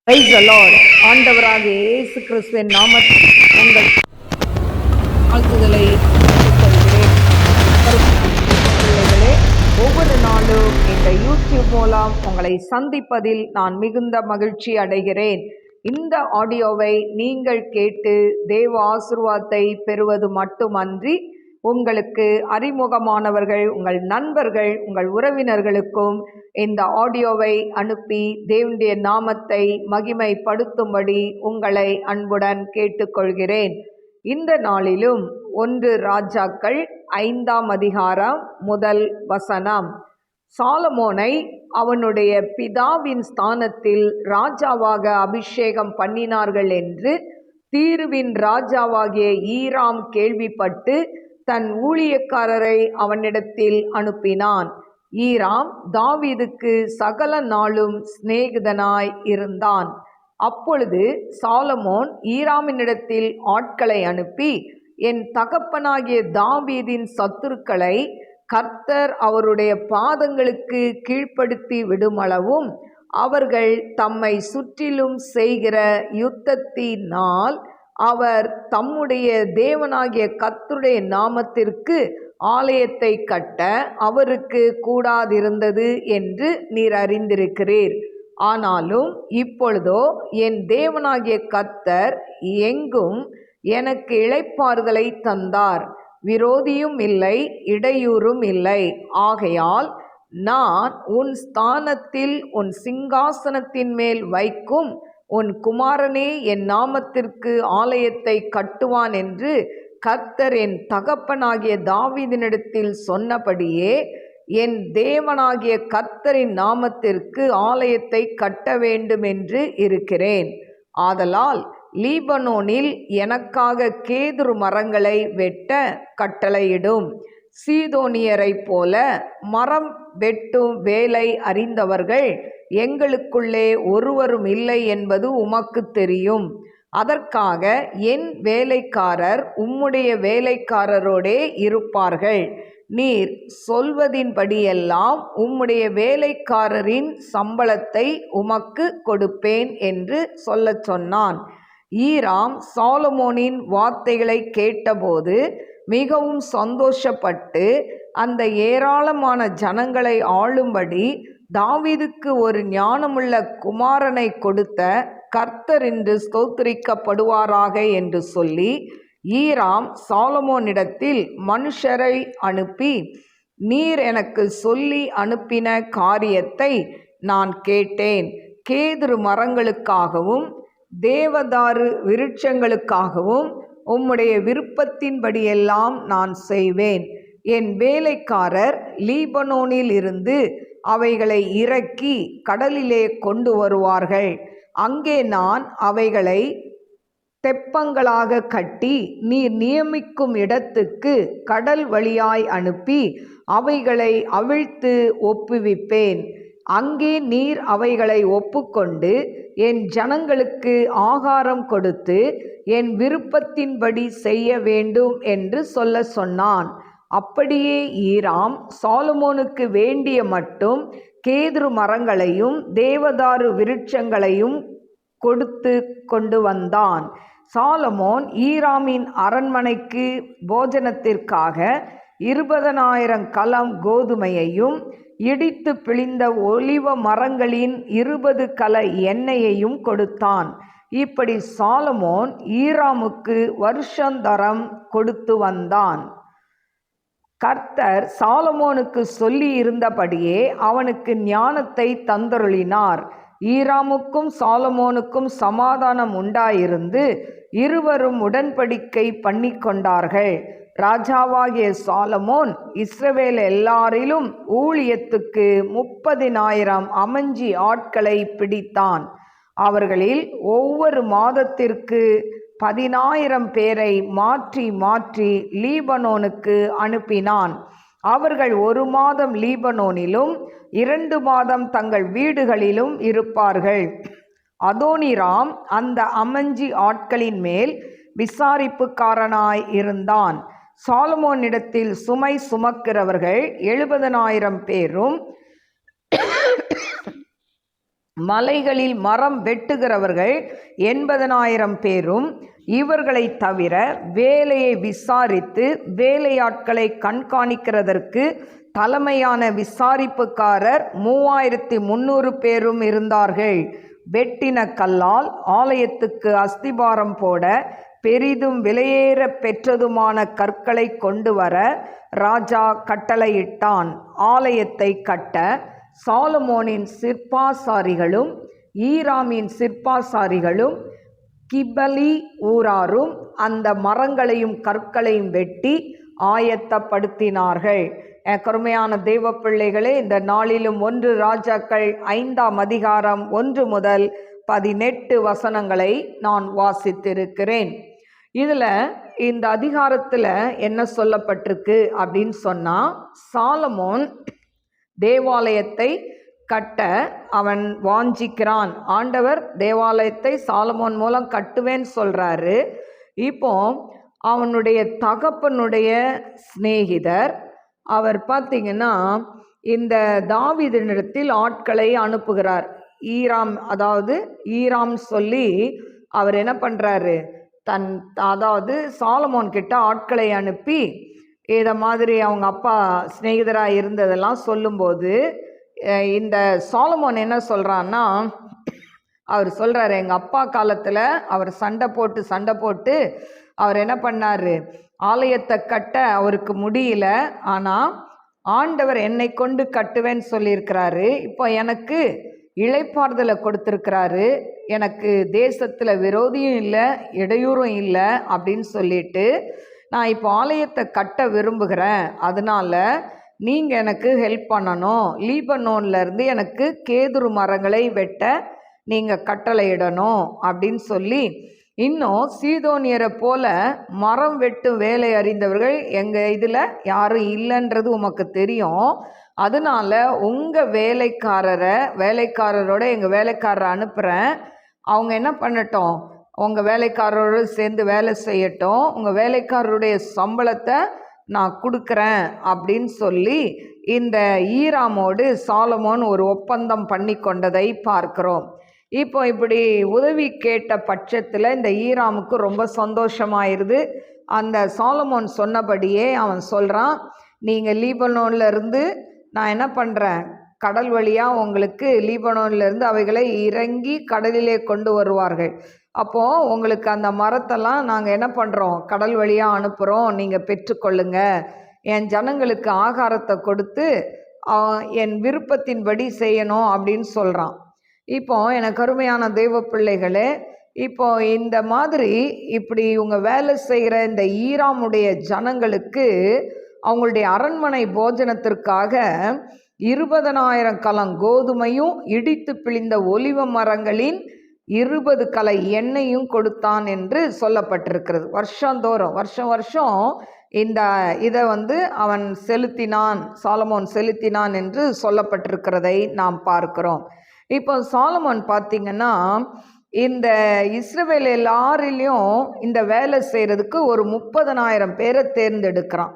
Praise the Lord. ஆண்டவராகிய இயேசு கிறிஸ்துவின் நாமத்தில் உங்கள் வாழ்த்துதலை கொள்கிறேன். பிள்ளைகளே, ஒவ்வொரு நாளும் இந்த யூடியூப் மூலம் உங்களை சந்திப்பதில் நான் மிகுந்த மகிழ்ச்சி அடைகிறேன். இந்த ஆடியோவை நீங்கள் கேட்டு தேவ ஆசீர்வாதத்தை பெறுவது மட்டுமன்றி, உங்களுக்கு அறிமுகமானவர்கள், உங்கள் நண்பர்கள், உங்கள் உறவினர்களுக்கும் இந்த ஆடியோவை அனுப்பி தேவனுடைய நாமத்தை மகிமைப்படுத்தும்படி உங்களை அன்புடன் கேட்டுக்கொள்கிறேன். இந்த நாளிலும் 1 ராஜாக்கள் 5ஆம் அதிகாரம் 1 வசனம். சாலமோனை அவனுடைய பிதாவின் ஸ்தானத்தில் ராஜாவாக அபிஷேகம் பண்ணினார்கள் என்று தீருவின் ராஜாவாகிய ஈராம் கேள்விப்பட்டு தன் ஊழியக்காரரை அவனிடத்தில் அனுப்பினான். ஈராம் தாவீதுக்கு சகல நாளும் சிநேகிதனாய் இருந்தான். அப்பொழுது சாலமோன் ஈராமினிடத்தில் ஆட்களை அனுப்பி, என் தகப்பனாகிய தாவீதின் சத்துருக்களை கர்த்தர் அவருடைய பாதங்களுக்கு கீழ்ப்படுத்தி விடுமளவும் அவர்கள் தம்மை சுற்றிலும் செய்கிற யுத்தத்தினால் அவர் தம்முடைய தேவனாகிய கர்த்தருடைய நாமத்திற்கு ஆலயத்தை கட்ட அவருக்கு கூடாதிருந்தது என்று நீர் அறிந்திருக்கிறீர். ஆனாலும் இப்பொழுதோ என் தேவனாகிய கர்த்தர் எங்கும் எனக்கு இளைப்பாறுதலை தந்தார். விரோதியும் இல்லை, இடையூறும் இல்லை. ஆகையால் நான் உன் ஸ்தானத்தில் உன் சிங்காசனத்தின் மேல் வைக்கும் உன் குமாரனே என் நாமத்திற்கு ஆலயத்தை கட்டுவான் என்று கர்த்தர் என் தகப்பனாகிய தாவீதினிடத்தில் சொன்னபடியே என் தேவனாகிய கர்த்தரின் நாமத்திற்கு ஆலயத்தை கட்ட வேண்டும் என்று இருக்கிறேன். ஆதலால் லீபனோனில் எனக்காக கேதுரு மரங்களை வெட்ட கட்டளையிடும். சீதோனியரை போல மரம் வெட்டும் வேலை அறிந்தவர்கள் எங்களுக்குள்ளே ஒருவரும் இல்லை என்பது உமக்கு தெரியும். அதற்காக என் வேலைக்காரர் உம்முடைய வேலைக்காரரோடே இருப்பார்கள். நீர் சொல்வதின்படியெல்லாம் உம்முடைய வேலைக்காரரின் சம்பளத்தை உமக்கு கொடுப்பேன் என்று சொல்லச் சொன்னான். ஈராம் சாலமோனின் வார்த்தைகளை கேட்டபோது மிகவும் சந்தோஷப்பட்டு அந்த ஏராளமான ஜனங்களை ஆளும்படி தாவீதுக்கு ஒரு ஞானமுள்ள குமாரனை கொடுத்த கர்த்தர் என்று ஸ்தோத்திரிக்கப்படுவாராக என்று சொல்லி ஈராம் சாலமோனிடத்தில் மனுஷரை அனுப்பி, நீர் எனக்கு சொல்லி அனுப்பின காரியத்தை நான் கேட்டேன். கேதுரு மரங்களுக்காகவும் தேவதாரு விருட்சங்களுக்காகவும் உம்முடைய விருப்பத்தின்படியெல்லாம் நான் செய்வேன். என் வேலைக்காரர் லீபனோனில் இருந்து அவைகளை இறக்கி கடலிலே கொண்டு வருவார்கள். அங்கே நான் அவைகளை தெப்பங்களாக கட்டி நீர் நியமிக்கும் இடத்துக்கு கடல் வழியாய் அனுப்பி அவைகளை அவிழ்த்து ஒப்புவிப்பேன். அங்கே நீர் அவைகளை ஒப்புக்கொண்டு என் ஜனங்களுக்கு ஆகாரம் கொடுத்து என் விருப்பத்தின்படி செய்ய வேண்டும் என்று சொல்ல சொன்னான். அப்படியே ஈராம் சாலமோனுக்கு வேண்டிய மட்டும் கேதுரு மரங்களையும் தேவதாரு விருட்சங்களையும் கொடுத்து கொண்டு வந்தான். சாலமோன் ஈராமின் அரண்மனைக்கு போஜனத்திற்காக 20,000 கலம் கோதுமையையும் இடித்து பிழிந்த ஒலிவ மரங்களின் 20 கல எண்ணெயையும் கொடுத்தான். இப்படி சாலமோன் ஈராமுக்கு வருஷந்தரம் கொடுத்து வந்தான். கர்த்தர் சாலமோனுக்கு சொல்லி இருந்தபடியே அவனுக்கு ஞானத்தை தந்தருளினார். ஈராமுக்கும் சாலமோனுக்கும் சமாதானம் உண்டாயிருந்து இருவரும் உடன்படிக்கை பண்ணி கொண்டார்கள். ராஜாவாகிய சாலமோன் இஸ்ரவேல் எல்லாரிலும் ஊழியத்துக்கு 30,000 அமஞ்சி ஆட்களை பிடித்தான். அவர்களில் ஒவ்வொரு மாதத்திற்கு 10,000 பேரை மாற்றி மாற்றி லீபனோனுக்கு அனுப்பினான். அவர்கள் 1 மாதம் லீபனோனிலும் 2 மாதம் தங்கள் வீடுகளிலும் இருப்பார்கள். அதோனிராம் அந்த அமஞ்சி ஆட்களின் மேல் விசாரிப்புக்காரனாய் இருந்தான். சாலமோனிடத்தில் சுமை சுமக்கிறவர்கள் 70,000 பேரும் மலைகளில் மரம் வெட்டுகிறவர்கள் 80,000 பேரும், இவர்களை தவிர வேலையை விசாரித்து வேலையாட்களை கண்காணிக்கிறதற்கு தலைமையான விசாரிப்புக்காரர் 3,300 பேரும் இருந்தார்கள். வெட்டின கல்லால் ஆலயத்துக்கு அஸ்திபாரம் போட பெரிதும் விலையேற பெற்றதுமான கற்களை கொண்டு வர ராஜா கட்டளையிட்டான். ஆலயத்தை கட்ட சாலமோனின் சிற்பாசாரிகளும் ஈராமின் சிற்பாசாரிகளும் கிபலி ஊராரும் அந்த மரங்களையும் கற்களையும் வெட்டி ஆயத்தப்படுத்தினார்கள். கருமையான தெய்வ பிள்ளைகளே, இந்த நாளிலும் 1 ராஜாக்கள் 5ஆம் அதிகாரம் 1 முதல் 18 வசனங்களை நான் வாசித்திருக்கிறேன். இதில் இந்த அதிகாரத்தில் என்ன சொல்லப்பட்டிருக்கு அப்படின்னு சொன்னால், சாலமோன் தேவாலயத்தை கட்ட அவன் வாஞ்சிக்கிறான். ஆண்டவர் தேவாலயத்தை சாலமோன் மூலம் கட்டுவேன்னு சொல்கிறாரு. இப்போ அவனுடைய தகப்பனுடைய சிநேகிதர் அவர் பார்த்திங்கன்னா இந்த தாவீதினிடத்தில் ஆட்களை அனுப்புகிறார். ஈராம் சொல்லி அவர் என்ன பண்ணுறாரு, அதாவது சாலமோன் கிட்ட ஆட்களை அனுப்பி இதை மாதிரி அவங்க அப்பா சிநேகிதராக இருந்ததெல்லாம் சொல்லும்போது இந்த சாலமோன் என்ன சொல்கிறான்னா, அவர் சொல்கிறார், எங்கள் அப்பா காலத்தில் அவர் சண்டை போட்டு அவர் என்ன பண்ணார், ஆலயத்தை கட்ட அவருக்கு முடியல, ஆனால் ஆண்டவர் என்னை கொண்டு கட்டுவேன்னு சொல்லியிருக்கிறாரு. இப்போ எனக்கு இளைப்பாறுதலை கொடுத்துருக்கிறாரு, எனக்கு தேசத்தில் விரோதியும் இல்லை இடையூறும் இல்லை அப்படின்னு சொல்லிட்டு நான் இப்போ ஆலயத்தை கட்ட விரும்புகிறேன், அதனால் நீங்கள் எனக்கு ஹெல்ப் பண்ணணும், லீபனோன்லேருந்து எனக்கு கேதுரு மரங்களை வெட்ட நீங்கள் கட்டளையிடணும் அப்படின்னு சொல்லி, இன்னும் சீதோனியரை போல மரம் வெட்டும் வேலை அறிந்தவர்கள் எங்கள் இதில் யாரும் இல்லைன்றது உமக்கு தெரியும், அதனால உங்கள் வேலைக்காரரோட எங்கள் வேலைக்காரரை அனுப்புகிறேன், அவங்க என்ன பண்ணட்டும், உங்கள் வேலைக்காரரோடு சேர்ந்து வேலை செய்யட்டும், உங்கள் வேலைக்காரருடைய சம்பளத்தை நான் கொடுக்குறேன் அப்படின்னு சொல்லி இந்த ஈராமோடு சாலமோன் ஒரு ஒப்பந்தம் பண்ணி கொண்டதை பார்க்கிறோம். இப்போ இப்படி உதவி கேட்ட பட்சத்தில் இந்த ஈராமுக்கு ரொம்ப சந்தோஷமாயிருது. அந்த சாலமோன் சொன்னபடியே அவன் சொல்கிறான், நீங்கள் லீபனோன்லேருந்து நான் என்ன பண்ணுறேன், கடல் வழியாக உங்களுக்கு லீபனோன்லேருந்து அவைகளை இறங்கி கடலிலே கொண்டு வருவார்கள், அப்போது உங்களுக்கு அந்த மரத்தெல்லாம் நாங்கள் என்ன பண்ணுறோம், கடல் வழியாக அனுப்புகிறோம், நீங்கள் பெற்றுக்கொள்ளுங்க, என் ஜனங்களுக்கு ஆகாரத்தை கொடுத்து என் விருப்பத்தின்படி செய்யணும் அப்படின்னு சொல்கிறான். இப்போ எனக்கு அருமையான தெய்வ பிள்ளைகளே, இப்போ இந்த மாதிரி இப்படி இவங்க வேலை செய்கிற இந்த ஈராமுடைய ஜனங்களுக்கு அவங்களுடைய அரண்மனை போஜனத்திற்காக 20,000 கலம் கோதுமையும் இடித்து பிழிந்த ஒலிவ மரங்களின் 20 கலை எண்ணெயும் கொடுத்தான் என்று சொல்லப்பட்டிருக்கிறது. வருஷம் இந்த இதை அவன் சாலமோன் செலுத்தினான் என்று சொல்லப்பட்டிருக்கிறதை நாம் பார்க்கிறோம். இப்போ சாலமோன் பார்த்திங்கன்னா இந்த இஸ்ரவேல் எல்லாரிலையும் இந்த வேலை செய்கிறதுக்கு ஒரு 30,000 பேரை தேர்ந்தெடுக்கிறான்.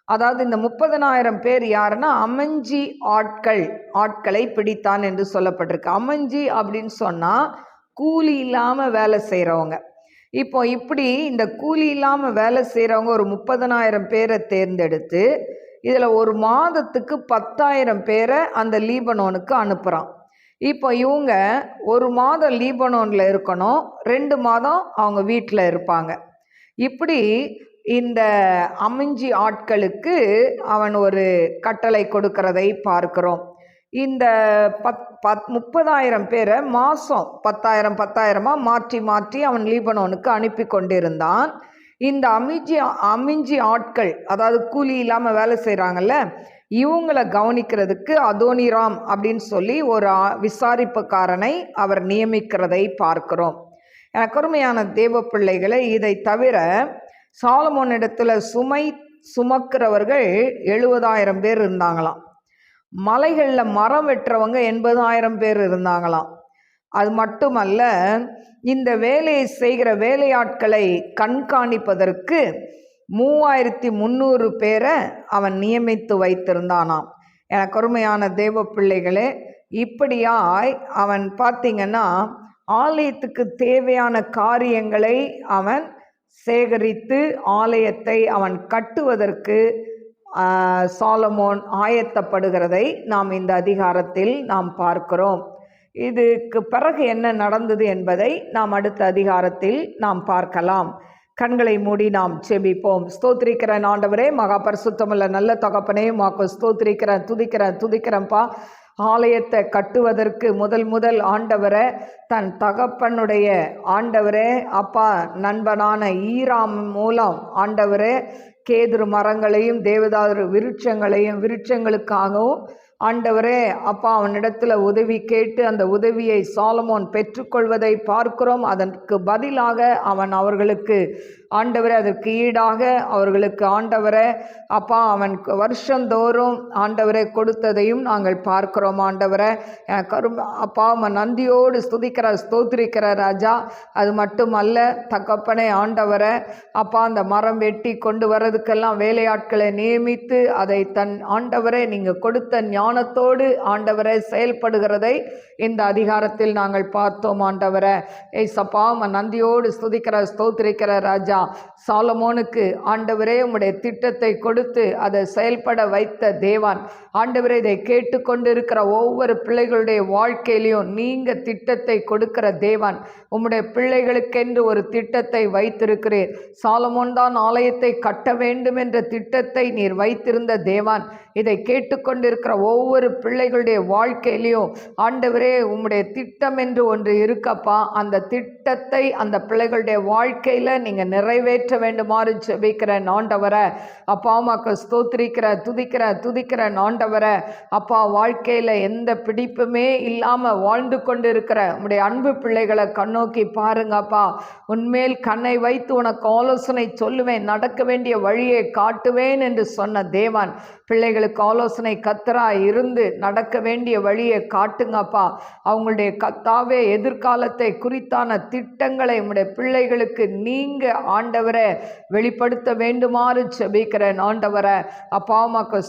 அதாவது இந்த 30,000 பேர் யாருன்னா அமஞ்சி ஆட்களை பிடித்தான் என்று சொல்லப்பட்டிருக்கு. அமஞ்சி அப்படின்னு சொன்னால் கூலி இல்லாமல் வேலை செய்கிறவங்க. இப்போ இப்படி இந்த கூலி இல்லாமல் வேலை செய்கிறவங்க ஒரு 30,000 பேரை தேர்ந்தெடுத்து இதில் ஒரு மாதத்துக்கு 10,000 பேரை அந்த லீபனோனுக்கு அனுப்புகிறான். இப்போ இவங்க ஒரு மாதம் லீபனோனில் இருக்கணும், 2 மாதம் அவங்க வீட்டில் இருப்பாங்க. இப்படி இந்த அமிஞ்சி ஆட்களுக்கு அவன் ஒரு கட்டளை கொடுக்கிறதை பார்க்கிறோம். இந்த 30,000 பேரை மாதம் 10,000 மாற்றி அவன் லீபனோனுக்கு அனுப்பி கொண்டிருந்தான். இந்த அமிஞ்சி ஆட்கள், அதாவது கூலி இல்லாமல் வேலை செய்கிறாங்கல்ல, இவங்களை கவனிக்கிறதுக்கு அதோனிராம் அப்படின்னு சொல்லி ஒரு விசாரிப்புக்காரனை அவர் நியமிக்கிறதை பார்க்கிறோம். எனக்கு அருமையான தேவ பிள்ளைகளை, இதை தவிர சாலமோனிடத்தில் சுமை சுமக்கிறவர்கள் 70,000 பேர் இருந்தாங்களாம். மலைகளில் மரம் வெட்டுறவங்க 80,000 பேர் இருந்தாங்களாம். அது மட்டுமல்ல, இந்த வேலையை செய்கிற வேலையாட்களை கண்காணிப்பதற்கு 3,300 பேரை அவன் நியமித்து வைத்திருந்தானாம். எனக்கு அருமையான தேவ பிள்ளைகளே, இப்படியாய் அவன் பார்த்தீங்கன்னா ஆலயத்துக்கு தேவையான காரியங்களை அவன் சேகரித்து ஆலயத்தை அவன் கட்டுவதற்கு சாலமோன் ஆயத்தப்படுகிறதை நாம் இந்த அதிகாரத்தில் நாம் பார்க்கிறோம். இதுக்கு பிறகு என்ன நடந்தது என்பதை நாம் அடுத்த அதிகாரத்தில் நாம் பார்க்கலாம். கண்களை மூடி நாம் செபிப்போம். ஸ்தோத்திரிக்கிறேன் ஆண்டவரே, மகா பரிசுத்தமுள்ள நல்ல தகப்பனே, உமக்கு ஸ்தோத்திரிக்கிறேன், துதிக்கிறேன்ப்பா. ஆலயத்தை கட்டுவதற்கு முதல் ஆண்டவரை தன் தகப்பனுடைய ஆண்டவரே அப்பா நண்பனான ஈராம் மூலம் ஆண்டவரே கேதுரு மரங்களையும் தேவதாரு விருட்சங்களுக்காகவும் ஆண்டவரே அப்பா அவனிடத்தில் உதவி கேட்டு அந்த உதவியை சாலமோன் பெற்றுக்கொள்வதை பார்க்கிறோம். அதற்கு பதிலாக அவன் அவர்களுக்கு ஆண்டவரே அதற்கு ஈடாக அவர்களுக்கு ஆண்டவரே அப்பா அவன் வருஷந்தோறும் ஆண்டவரை கொடுத்ததையும் நாங்கள் பார்க்கிறோம். ஆண்டவரை அப்பா அவன் நந்தியோடு ஸ்தோத்திரிக்கிற ராஜா. அது மட்டுமல்ல தகப்பனே ஆண்டவரை அப்பா அந்த மரம் வெட்டி கொண்டு வர்றதுக்கெல்லாம் வேலையாட்களை நியமித்து அதை தன் ஆண்டவரை நீங்கள் கொடுத்த ஞானத்தோடு ஆண்டவரை செயல்படுகிறதை இந்த அதிகாரத்தில் நாங்கள் பார்த்தோம். ஆண்டவரை ஏசப்பா அவன் நந்தியோடு ஸ்தோத்திரிக்கிற ராஜா. சாலமோனுக்கு ஆண்டவரே உம்முடைய திட்டத்தை கொடுத்து அதை செயல்பட வைத்த தேவன் ஆண்டவரே, இதை கேட்டுக்கொண்டிருக்கிற ஒவ்வொரு பிள்ளைகளுடைய வாழ்க்கையிலையும் நீங்க திட்டத்தை கொடுக்கிற தேவன். உம்முடைய பிள்ளைகளுக்கென்று ஒரு திட்டத்தை வைத்திருக்கிறீர். சாலமோன் தான் ஆலயத்தை கட்ட வேண்டும் என்ற திட்டத்தை நீர் வைத்திருந்த தேவன். இதை கேட்டுக்கொண்டிருக்கிற ஒவ்வொரு பிள்ளைகளுடைய வாழ்க்கையிலையும் ஆண்டவரே உம்முடைய திட்டம் என்று ஒன்று இருக்கப்பா. அந்த திட்டத்தை அந்த பிள்ளைகளுடைய வாழ்க்கையில் நீங்கள் நிறைவேற்ற வேண்டுமாறு ஜெபிக்கிறேன் ஆண்டவரை. அப்பா அம்மாக்கு துதிக்கிறேன் ஆண்டவரை. அப்பா வாழ்க்கையில் எந்த பிடிப்புமே இல்லாமல் வாழ்ந்து கொண்டு இருக்கிற உம்முடைய அன்பு பிள்ளைகளை கண்ணோக்கி பாருங்கப்பா. உன்மேல் கண்ணை வைத்து உனக்கு ஆலோசனை சொல்லுவேன், நடக்க வேண்டிய வழியை காட்டுவேன் என்று சொன்ன தேவன் பிள்ளைகளுக்கு ஆலோசனை கத்தராய் இருந்து நடக்க வேண்டிய வழியை காட்டுங்கப்பா. அவங்களுடைய கத்தாவே எதிர்காலத்தை குறித்தான திட்டங்களை உம்முடைய பிள்ளைகளுக்கு நீங்க ஆண்டவரை வெளிப்படுத்த வேண்டுமாறு ஜெபிக்கிறேன் ஆண்டவரை. அப்பா அம்மாக்கு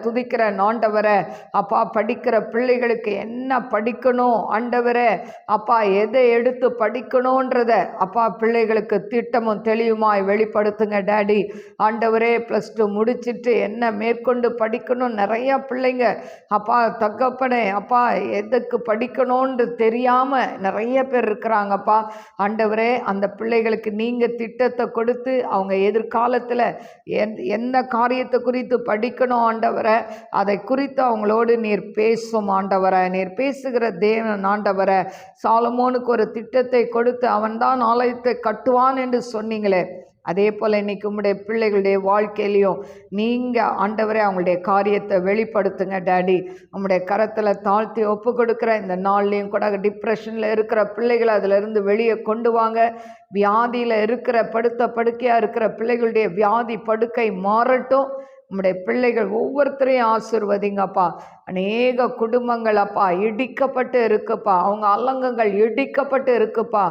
துதிக்கிறேன் ஆண்டவரை. அப்பா படிக்கிற பிள்ளைகளுக்கு என்ன படிக்கணும் ஆண்டவரை, அப்பா எதை எடுத்து படிக்கணுன்றத அப்பா பிள்ளைகளுக்கு திட்டமும் தெளிவுமாய் வெளிப்படுத்துங்க டாடி. ஆண்டவரே +2 முடிச்சுட்டு என்ன மேற்கொண்டு படிக்கணும் நிறைய பிள்ளைங்க அப்பா தகப்பனே அப்பா எதுக்கு படிக்கணும்னு தெரியாம நிறைய பேர் இருக்கிறாங்கப்பா. ஆண்டவரே அந்த பிள்ளைகளுக்கு நீங்க திட்டத்தை கொடுத்து அவங்க எதிர்காலத்தில் எந்த காரியத்தை குறித்து படிக்கணும் ஆண்டவரை, அதை குறித்து அவங்களோடு நீர் பேசும் ஆண்டவரை. நீர் பேசுகிற தேவன் ஆண்டவரை. சாலமோனுக்கு ஒரு திட்டத்தை கொடுத்து அவன்தான் ஆலயத்தை கட்டுவான் என்று சொன்னீங்களே, அதே போல் இன்றைக்கி உங்களுடைய பிள்ளைகளுடைய வாழ்க்கையிலையும் நீங்கள் ஆண்டவரே அவங்களுடைய காரியத்தை வெளிப்படுத்துங்க டாடி. உங்களுடைய கரத்தில் தாழ்த்தி ஒப்பு கொடுக்குற இந்த நாள்லேயும் கூட டிப்ரெஷனில் இருக்கிற பிள்ளைகளை அதிலிருந்து வெளியே கொண்டு வாங்க. வியாதியில் இருக்கிற படுக்கையாக இருக்கிற பிள்ளைகளுடைய வியாதி படுக்கை மாறட்டும். உம்முடைய பிள்ளைகள் ஒவ்வொருத்தரையும் ஆசீர்வதிங்கப்பா. அநேக குடும்பங்கள் அப்பா இடிக்கப்பட்டு இருக்குப்பா, அவங்க அலங்கங்கள் இடிக்கப்பட்டு இருக்குப்பா.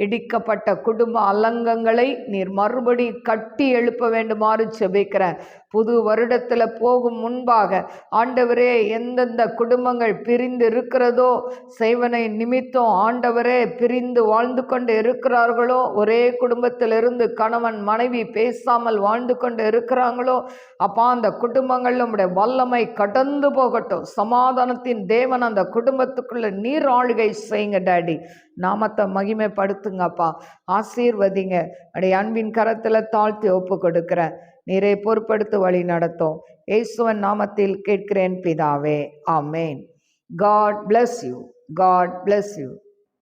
இடிக்கப்பட்ட குடும்ப அலங்கங்களை நீர் மறுபடி கட்டி எழுப்ப வேண்டுமாறு ஜெபிக்கிறேன். புது வருடத்தில் போகும் முன்பாக ஆண்டவரே எந்தெந்த குடும்பங்கள் பிரிந்து இருக்கிறதோ, சேவனை நிமித்தம் ஆண்டவரே பிரிந்து வாழ்ந்து கொண்டு இருக்கிறார்களோ, ஒரே குடும்பத்திலிருந்து கணவன் மனைவி பேசாமல் வாழ்ந்து கொண்டு இருக்கிறாங்களோ அப்பா, அந்த குடும்பங்களில் உம்முடைய வல்லமை கடந்து போகட்டும். சமாதானத்தின் தேவன் அந்த குடும்பத்துக்குள்ள நீர் ஆளுகை செய்யுங்க டாடி. நாமத்தை மகிமைப்படுத்துங்கப்பா. ஆசீர்வதிங்க. அடைய அன்பின் கரத்தில் தாழ்த்தி ஒப்பு கொடுக்கிறேன். நீரை பொறுப்படுத்து வழி நடத்தும். இயேசுவின் நாமத்தில் கேட்கிறேன் பிதாவே, ஆமேன். God bless you. God bless you.